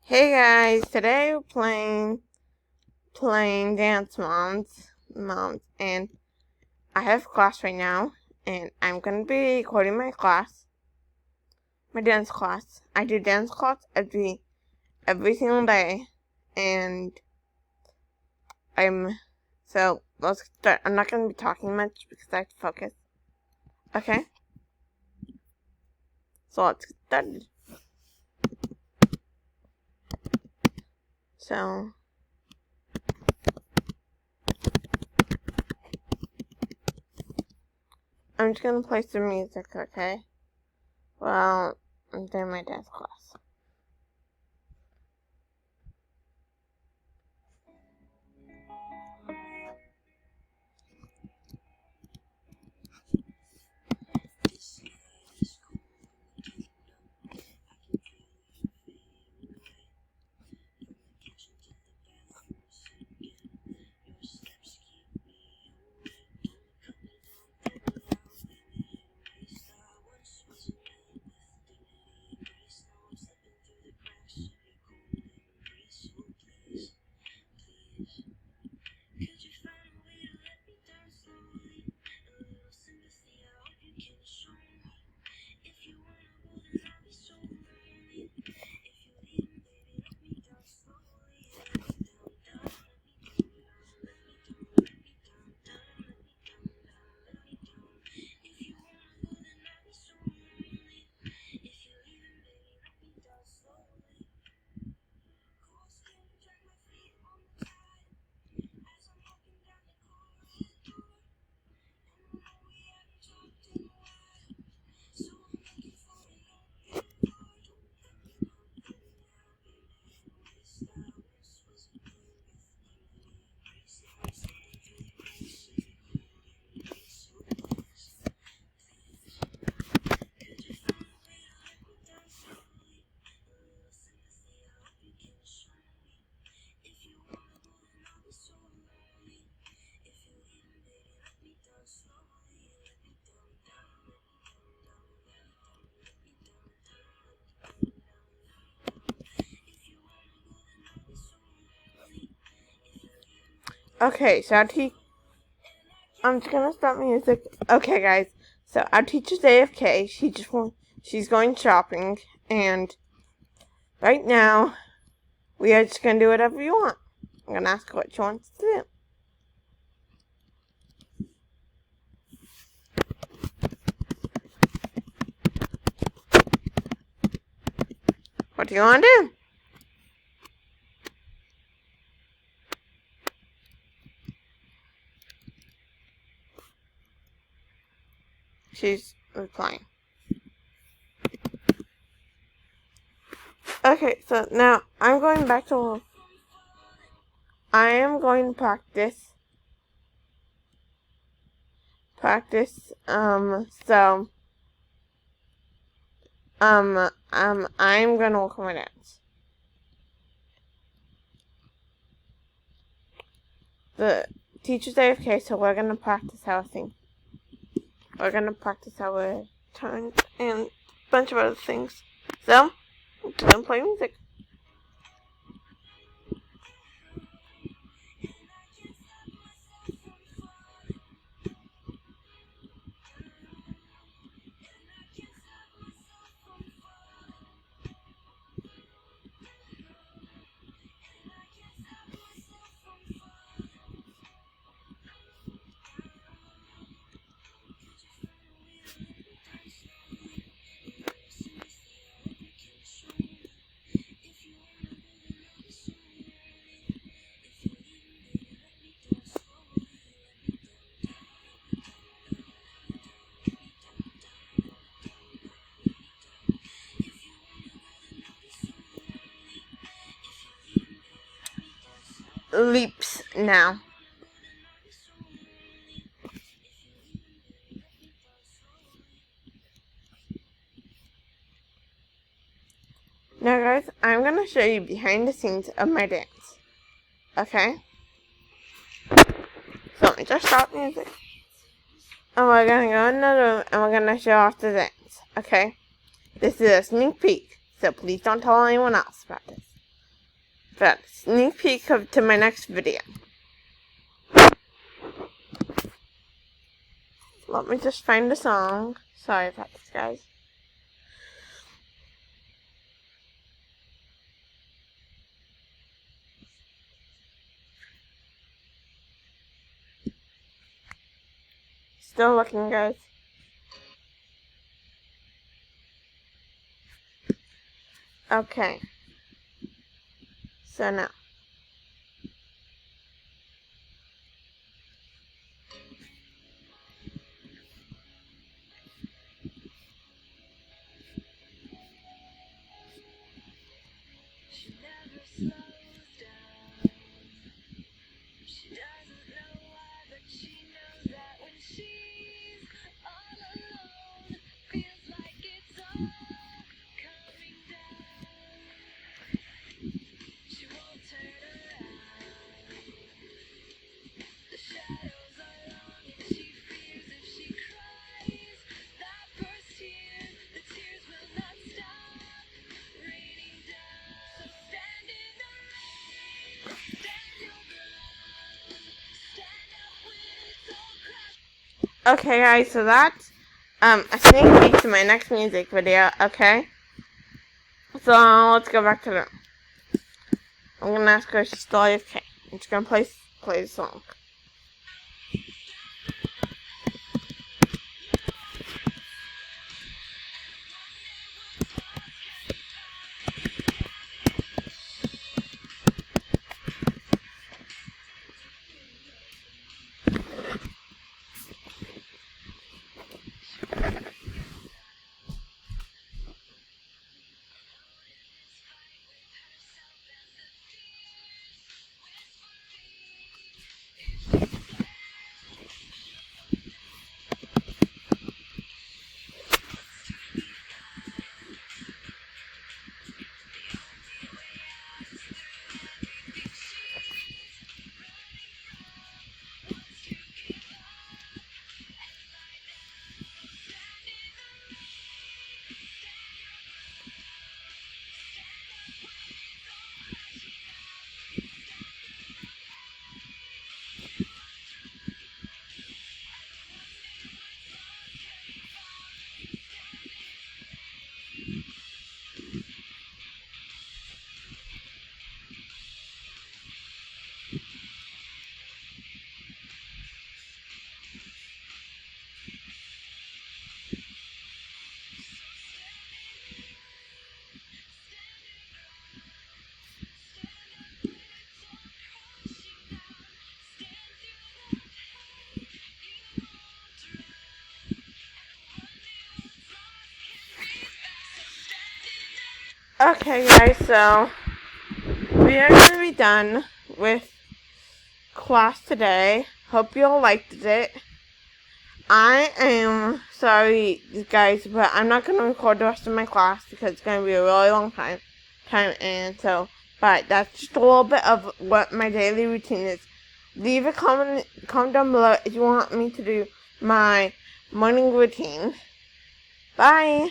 Hey guys, today we're playing Dance Moms, and I have class right now, and I'm gonna be recording my dance class. I do dance class every single day, and let's start. I'm not gonna be talking much because I have to focus. Okay, so let's get started. So. I'm just gonna play some music, okay? Well, I'm doing my dance class. Okay, so I'm just gonna stop music. Okay, guys. So our teacher's AFK. She's going shopping, and right now we are just gonna do whatever you want. I'm gonna ask her what she wants to do. What do you want to do? She's replying. Okay, so now I'm going back to. I am going to practice. I'm gonna work on my dance. The teacher's AFK, so we're gonna practice how I sing. We're gonna practice our turns and a bunch of other things. So, I'm gonna play music. Leaps now. Now guys, I'm gonna show you behind the scenes of my dance. Okay? So let me just stop music. And we're gonna go in the room and we're gonna show off the dance. Okay? This is a sneak peek, so please don't tell anyone else about this. But sneak peek to my next video. Let me just find a song. Sorry about this, guys. Still looking, guys. Okay. So now. Okay, guys, so that's a sneak peek to my next music video, okay? So, let's go back to the... I'm gonna ask her if she's still AFK. I'm just gonna play the song. Okay, guys, so we are going to be done with class today. Hope you all liked it. I am sorry, guys, but I'm not going to record the rest of my class because it's going to be a really long time, and so, but that's just a little bit of what my daily routine is. Leave a comment down below if you want me to do my morning routine. Bye!